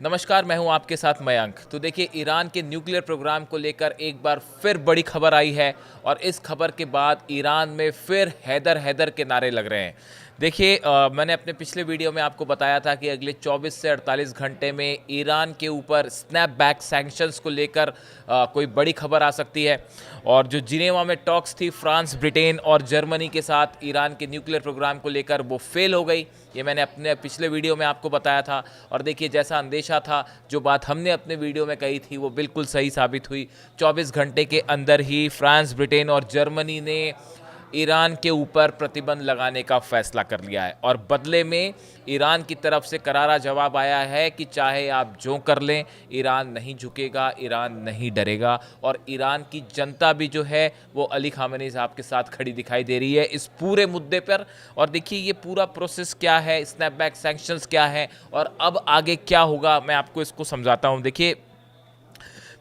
नमस्कार, मैं हूं आपके साथ मयंक। तो देखिए, ईरान के न्यूक्लियर प्रोग्राम को लेकर एक बार फिर बड़ी खबर आई है और इस खबर के बाद ईरान में फिर हैदर हैदर के नारे लग रहे हैं। देखिए, मैंने अपने पिछले वीडियो में आपको बताया था कि अगले 24 से 48 घंटे में ईरान के ऊपर स्नैपबैक सैंक्शंस को लेकर कोई बड़ी खबर आ सकती है। और जो जिनेवा में टॉक्स थी फ्रांस, ब्रिटेन और जर्मनी के साथ ईरान के न्यूक्लियर प्रोग्राम को लेकर, वो फेल हो गई। ये मैंने अपने पिछले वीडियो में आपको बताया था। और देखिए, जैसा अंदेशा था, जो बात हमने अपने वीडियो में कही थी, वो बिल्कुल सही साबित हुई। 24 घंटे के अंदर ही फ्रांस, ब्रिटेन और जर्मनी ने ईरान के ऊपर प्रतिबंध लगाने का फैसला कर लिया है। और बदले में ईरान की तरफ से करारा जवाब आया है कि चाहे आप जो कर लें, ईरान नहीं झुकेगा, ईरान नहीं डरेगा। और ईरान की जनता भी जो है वो अली खामेनी साहब के साथ खड़ी दिखाई दे रही है इस पूरे मुद्दे पर। और देखिए, ये पूरा प्रोसेस क्या है, स्नैपबैक सैंक्शंस क्या है और अब आगे क्या होगा, मैं आपको इसको समझाता हूँ। देखिए,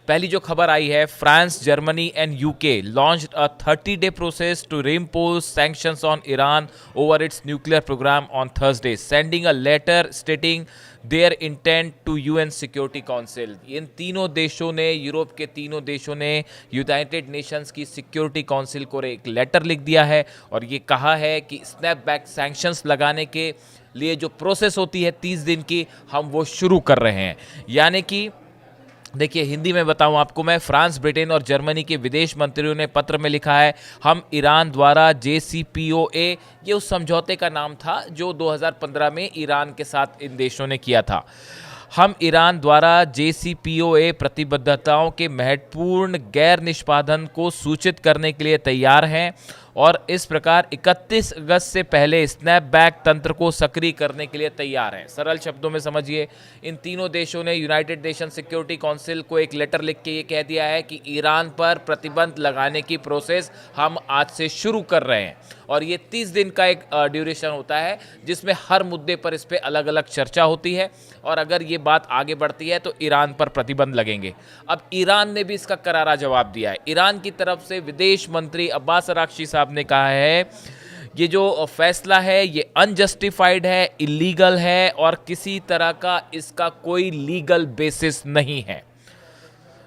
पहली जो खबर आई है, France, Germany and UK launched a 30-day process to reimpose sanctions on Iran over its nuclear program on Thursday, sending a letter stating their intent to UN Security Council। इन तीनों देशों ने, यूरोप के तीनों देशों ने यूनाइटेड नेशंस की security council को एक लेटर लिख दिया है और ये कहा है कि स्नैपबैक सैंक्शंस लगाने के लिए जो प्रोसेस होती है 30 दिन की, हम वो शुरू कर रहे हैं। यानी कि देखिए, हिंदी में बताऊं आपको मैं, फ्रांस, ब्रिटेन और जर्मनी के विदेश मंत्रियों ने पत्र में लिखा है, हम ईरान द्वारा JCPOA, ये उस समझौते का नाम था जो 2015 में ईरान के साथ इन देशों ने किया था। हम ईरान द्वारा JCPOA प्रतिबद्धताओं के महत्वपूर्ण गैर निष्पादन को सूचित करने के लिए तैयार हैं और इस प्रकार 31 अगस्त से पहले स्नैपबैक तंत्र को सक्रिय करने के लिए तैयार हैं। सरल शब्दों में समझिए, इन तीनों देशों ने यूनाइटेड नेशन सिक्योरिटी काउंसिल को एक लेटर लिख के ये कह दिया है कि ईरान पर प्रतिबंध लगाने की प्रोसेस हम आज से शुरू कर रहे हैं। और ये 30 दिन का एक ड्यूरेशन होता है जिसमें हर मुद्दे पर इस पर अलग अलग चर्चा होती है और अगर ये बात आगे बढ़ती है तो ईरान पर प्रतिबंध लगेंगे। अब ईरान ने भी इसका करारा जवाब दिया है। ईरान की तरफ से विदेश मंत्री अब्बास अराक्ची साहब ने कहा है, ये जो फैसला है ये अनजस्टिफाइड है, इलीगल है और किसी तरह का इसका कोई लीगल बेसिस नहीं है।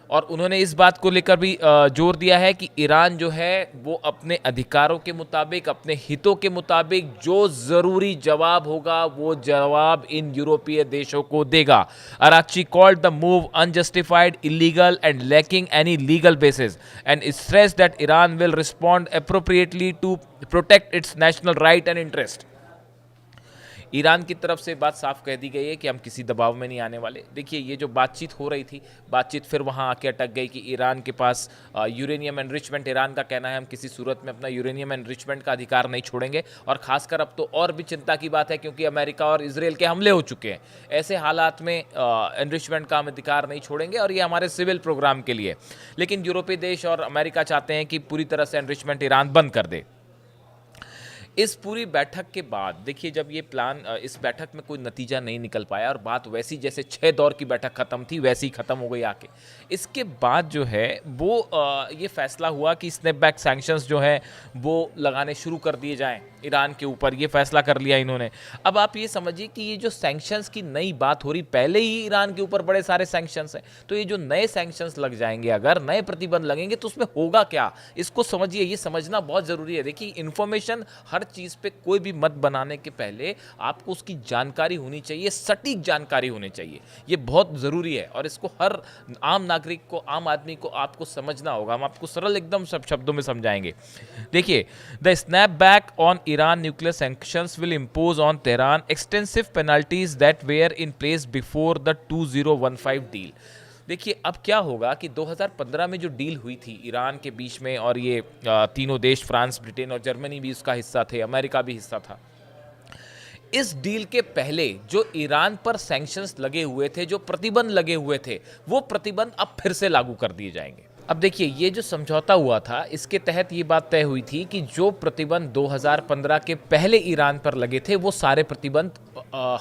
और उन्होंने इस बात को लेकर भी जोर दिया है कि ईरान जो है वो अपने अधिकारों के मुताबिक, अपने हितों के मुताबिक जो ज़रूरी जवाब होगा वो जवाब इन यूरोपीय देशों को देगा। Araghchi called the move unjustified, illegal and lacking any legal basis and stress that Iran will respond appropriately to protect its national right and interest. Iran की तरफ से बात साफ कह दी गई है कि हम किसी दबाव में नहीं आने वाले। देखिए, ये जो बातचीत हो रही थी, बातचीत फिर वहाँ आके अटक गई कि ईरान के पास यूरेनियम एनरिचमेंट, ईरान का कहना है हम किसी सूरत में अपना यूरेनियम एनरिचमेंट का अधिकार नहीं छोड़ेंगे। और खासकर अब तो और भी चिंता की बात है क्योंकि अमेरिका और इसराइल के हमले हो चुके हैं। ऐसे हालात में एनरिचमेंट का हम अधिकार नहीं छोड़ेंगे और ये हमारे सिविल प्रोग्राम के लिए। लेकिन यूरोपीय देश और अमेरिका चाहते हैं कि पूरी तरह से एनरिचमेंट ईरान बंद कर दे। इस पूरी बैठक के बाद देखिए, जब ये प्लान, इस बैठक में कोई नतीजा नहीं निकल पाया और बात वैसी जैसे 6 दौर की बैठक खत्म थी वैसी ही खत्म हो गई आके। इसके बाद जो है वो ये फैसला हुआ कि स्नैपबैक सैंक्शंस जो है वो लगाने शुरू कर दिए जाएं ईरान के ऊपर। ये फैसला कर लिया इन्होंने। अब आप ये समझिए कि ये जो सैंक्शंस की नई बात हो रही, पहले ही ईरान के ऊपर बड़े सारे सैंक्शंस हैं, तो ये जो नए सैंक्शंस लग जाएंगे, अगर नए प्रतिबंध लगेंगे तो उसमें होगा क्या, इसको समझिए। ये समझना बहुत ज़रूरी है। देखिए, इन्फॉर्मेशन, हर चीज़ पे कोई भी मत बनाने के पहले आपको उसकी जानकारी होनी चाहिए, सटीक जानकारी होनी चाहिए। ये बहुत ज़रूरी है और इसको हर आम नागरिक को, आम आदमी को आपको समझना होगा। हम आपको सरल एकदम सब शब्दों में समझाएंगे। देखिए, the snapback on Iran nuclear sanctions will impose on Tehran extensive penalties that were in place before the 2015 deal. देखिए, अब क्या होगा कि 2015 में जो डील हुई थी ईरान के बीच में, और ये तीनों देश, फ्रांस, ब्रिटेन और जर्मनी भी उसका हिस्सा थे, अमेरिका भी हिस्सा था। इस डील के पहले जो ईरान पर सैंक्शंस लगे हुए थे, जो प्रतिबंध लगे हुए थे, वो प्रतिबंध अब फिर से लागू कर दिए जाएंगे। अब देखिए, ये जो समझौता हुआ था इसके तहत ये बात तय हुई थी कि जो प्रतिबंध 2015 के पहले ईरान पर लगे थे वो सारे प्रतिबंध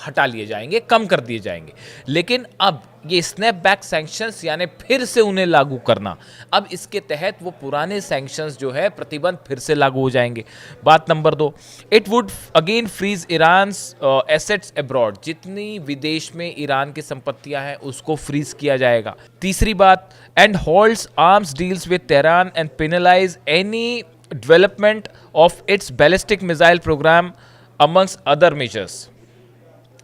हटा लिए जाएंगे, कम कर दिए जाएंगे। लेकिन अब ये स्नैप बैक सैंक्शंस यानी फिर से उन्हें लागू करना। अब इसके तहत वो पुराने सैंक्शंस जो है प्रतिबंध फिर से लागू हो जाएंगे। बात number 2, it would again freeze Iran's assets abroad, जितनी विदेश में ईरान की संपत्तियां हैं उसको फ्रीज किया जाएगा। तीसरी बात, and holds arms deals with Tehran and penalize any development of its ballistic missile program amongst other measures.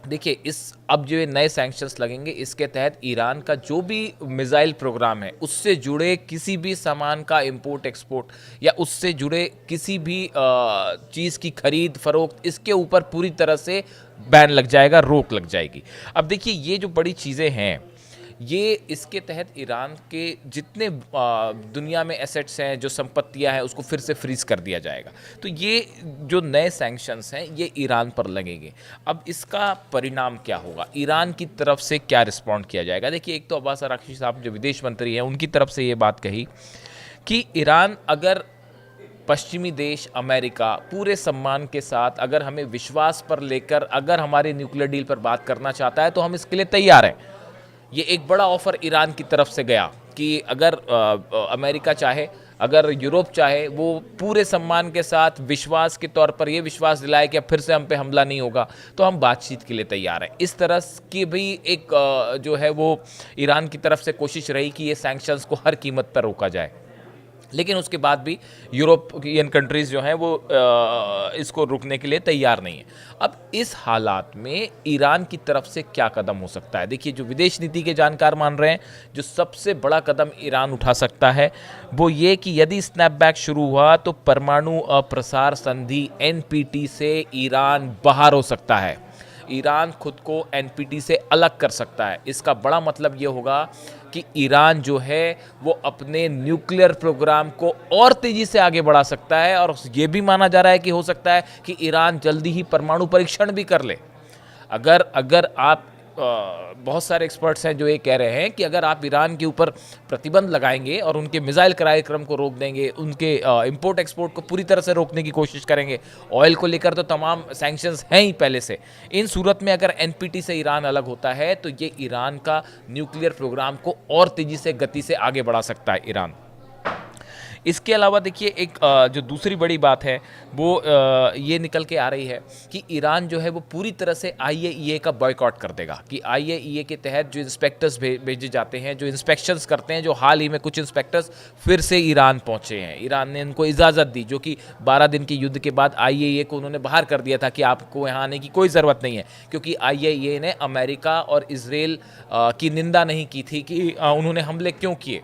देखिए, इस अब जो ये नए सैंक्शंस लगेंगे इसके तहत ईरान का जो भी मिसाइल प्रोग्राम है उससे जुड़े किसी भी सामान का इंपोर्ट एक्सपोर्ट या उससे जुड़े किसी भी चीज़ की खरीद फरोख्त, इसके ऊपर पूरी तरह से बैन लग जाएगा, रोक लग जाएगी। अब देखिए, ये जो बड़ी चीज़ें हैं ये इसके तहत ईरान के जितने दुनिया में एसेट्स हैं, जो संपत्तियां हैं, उसको फिर से फ्रीज कर दिया जाएगा। तो ये जो नए सैंक्शंस हैं ये ईरान पर लगेंगे। अब इसका परिणाम क्या होगा, ईरान की तरफ से क्या रिस्पॉन्ड किया जाएगा? देखिए, एक तो अब्बास अराक्ची साहब जो विदेश मंत्री हैं उनकी तरफ से ये बात कही कि ईरान अगर पश्चिमी देश अमेरिका पूरे सम्मान के साथ अगर हमें विश्वास पर लेकर अगर हमारे न्यूक्लियर डील पर बात करना चाहता है तो हम इसके लिए तैयार हैं। ये एक बड़ा ऑफर ईरान की तरफ से गया कि अगर अमेरिका चाहे, अगर यूरोप चाहे, वो पूरे सम्मान के साथ विश्वास के तौर पर ये विश्वास दिलाए कि अब फिर से हम पे हमला नहीं होगा, तो हम बातचीत के लिए तैयार हैं। इस तरह की भी एक जो है वो ईरान की तरफ से कोशिश रही कि ये सैंक्शंस को हर कीमत पर रोका जाए। लेकिन उसके बाद भी यूरोपियन कंट्रीज़ जो हैं वो इसको रुकने के लिए तैयार नहीं है। अब इस हालात में ईरान की तरफ से क्या कदम हो सकता है? देखिए, जो विदेश नीति के जानकार मान रहे हैं जो सबसे बड़ा कदम ईरान उठा सकता है वो ये कि यदि स्नैपबैक शुरू हुआ तो परमाणु अप्रसार संधि NPT से ईरान बाहर हो सकता है। ईरान खुद को NPT से अलग कर सकता है। इसका बड़ा मतलब ये होगा कि ईरान जो है वो अपने न्यूक्लियर प्रोग्राम को और तेज़ी से आगे बढ़ा सकता है, और ये भी माना जा रहा है कि हो सकता है कि ईरान जल्दी ही परमाणु परीक्षण भी कर ले। अगर आप बहुत सारे एक्सपर्ट्स हैं जो ये कह रहे हैं कि अगर आप ईरान के ऊपर प्रतिबंध लगाएंगे और उनके मिसाइल कार्यक्रम को रोक देंगे, उनके इंपोर्ट एक्सपोर्ट को पूरी तरह से रोकने की कोशिश करेंगे, ऑयल को लेकर तो तमाम सैंक्शंस हैं ही पहले से, इन सूरत में अगर NPT से ईरान अलग होता है तो ये ईरान का न्यूक्लियर प्रोग्राम को और तेज़ी से गति से आगे बढ़ा सकता है ईरान। इसके अलावा देखिए, एक जो दूसरी बड़ी बात है वो ये निकल के आ रही है कि ईरान जो है वो पूरी तरह से IAEA का बॉयकॉट कर देगा। कि IAEA के तहत जो इंस्पेक्टर्स भेजे जाते हैं, जो इंस्पेक्शंस करते हैं, जो हाल ही में कुछ इंस्पेक्टर्स फिर से ईरान पहुंचे हैं, ईरान ने उनको इजाज़त दी, जो कि 12 दिन के युद्ध के बाद IAEA को उन्होंने बाहर कर दिया था कि आपको यहाँ आने की कोई ज़रूरत नहीं है, क्योंकि IAEA ने अमेरिका और इसराइल की निंदा नहीं की थी कि उन्होंने हमले क्यों किए।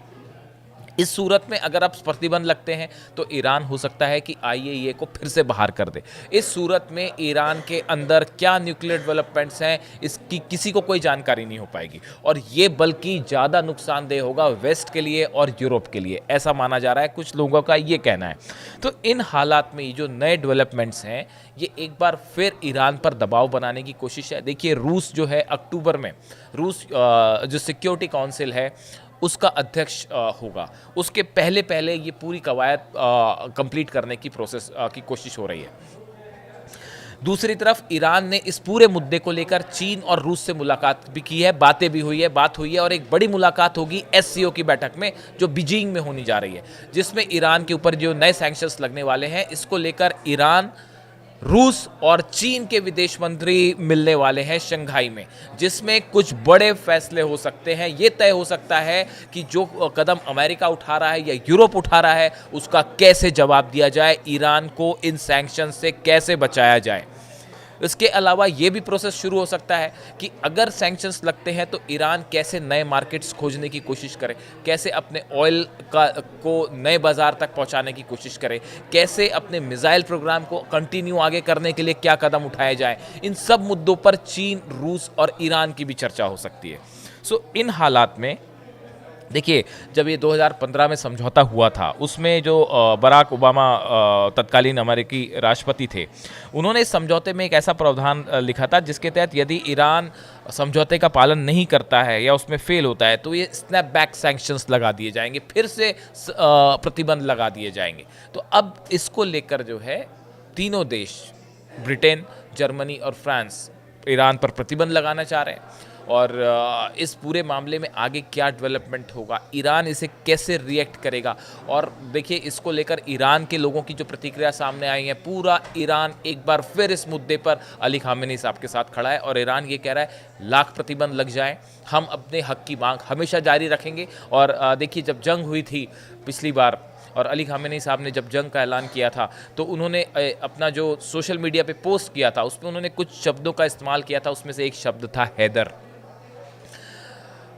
इस सूरत में अगर आप प्रतिबंध लगते हैं तो ईरान हो सकता है कि IAEA को फिर से बाहर कर दे। इस सूरत में ईरान के अंदर क्या न्यूक्लियर डेवलपमेंट्स हैं इसकी किसी को कोई जानकारी नहीं हो पाएगी, और ये बल्कि ज़्यादा नुकसानदेह होगा वेस्ट के लिए और यूरोप के लिए, ऐसा माना जा रहा है, कुछ लोगों का ये कहना है। तो इन हालात में ये जो नए डेवलपमेंट्स हैं ये एक बार फिर ईरान पर दबाव बनाने की कोशिश है। देखिए, रूस जो है अक्टूबर में, रूस जो सिक्योरिटी काउंसिल है उसका अध्यक्ष होगा, उसके पहले ये पूरी कवायद कंप्लीट करने की प्रोसेस की कोशिश हो रही है। दूसरी तरफ ईरान ने इस पूरे मुद्दे को लेकर चीन और रूस से मुलाकात भी की है, बातें भी हुई है, बात हुई है, और एक बड़ी मुलाकात होगी SCO की बैठक में जो बीजिंग में होनी जा रही है, जिसमें ईरान के ऊपर जो नए सैंक्शंस लगने वाले हैं इसको लेकर ईरान, रूस और चीन के विदेश मंत्री मिलने वाले हैं शंघाई में, जिसमें कुछ बड़े फैसले हो सकते हैं। ये तय हो सकता है कि जो कदम अमेरिका उठा रहा है या यूरोप उठा रहा है उसका कैसे जवाब दिया जाए, ईरान को इन सैंक्शन से कैसे बचाया जाए। इसके अलावा ये भी प्रोसेस शुरू हो सकता है कि अगर सैंक्शंस लगते हैं तो ईरान कैसे नए मार्केट्स खोजने की कोशिश करे, कैसे अपने ऑयल को नए बाज़ार तक पहुंचाने की कोशिश करे, कैसे अपने मिसाइल प्रोग्राम को कंटिन्यू आगे करने के लिए क्या कदम उठाए जाए। इन सब मुद्दों पर चीन, रूस और ईरान की भी चर्चा हो सकती है। इन हालात में देखिए, जब ये 2015 में समझौता हुआ था उसमें जो बराक ओबामा तत्कालीन अमेरिकी राष्ट्रपति थे, उन्होंने इस समझौते में एक ऐसा प्रावधान लिखा था जिसके तहत यदि ईरान समझौते का पालन नहीं करता है या उसमें फेल होता है तो ये स्नैपबैक सैंक्शंस लगा दिए जाएंगे, फिर से प्रतिबंध लगा दिए जाएंगे। तो अब इसको लेकर जो है तीनों देश, ब्रिटेन, जर्मनी और फ्रांस, ईरान पर प्रतिबंध लगाना चाह रहे हैं। और इस पूरे मामले में आगे क्या डेवलपमेंट होगा, ईरान इसे कैसे रिएक्ट करेगा। और देखिए, इसको लेकर ईरान के लोगों की जो प्रतिक्रिया सामने आई है, पूरा ईरान एक बार फिर इस मुद्दे पर अली खामेनी साहब के साथ खड़ा है और ईरान ये कह रहा है लाख प्रतिबंध लग जाएं, हम अपने हक की मांग हमेशा जारी रखेंगे। और देखिए, जब जंग हुई थी पिछली बार और अली खामेनी साहब ने जब जंग का ऐलान किया था, तो उन्होंने अपना जो सोशल मीडिया पे पोस्ट किया था उसमें उन्होंने कुछ शब्दों का इस्तेमाल किया था, उसमें से एक शब्द था हैदर।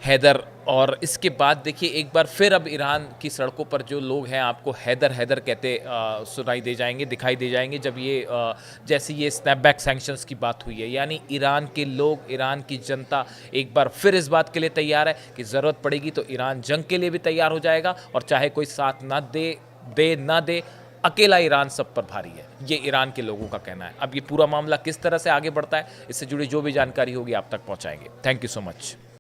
हैदर। और इसके बाद देखिए, एक बार फिर अब ईरान की सड़कों पर जो लोग हैं आपको हैदर हैदर कहते सुनाई दे जाएंगे, दिखाई दे जाएंगे, जब ये जैसे ये स्नैपबैक सैंक्शंस की बात हुई है। यानी ईरान के लोग, ईरान की जनता एक बार फिर इस बात के लिए तैयार है कि ज़रूरत पड़ेगी तो ईरान जंग के लिए भी तैयार हो जाएगा, और चाहे कोई साथ ना दे ना दे, अकेला ईरान सब पर भारी है, ये ईरान के लोगों का कहना है। अब ये पूरा मामला किस तरह से आगे बढ़ता है, इससे जुड़ी जो भी जानकारी होगी आप तक पहुंचाएंगे। Thank you so much.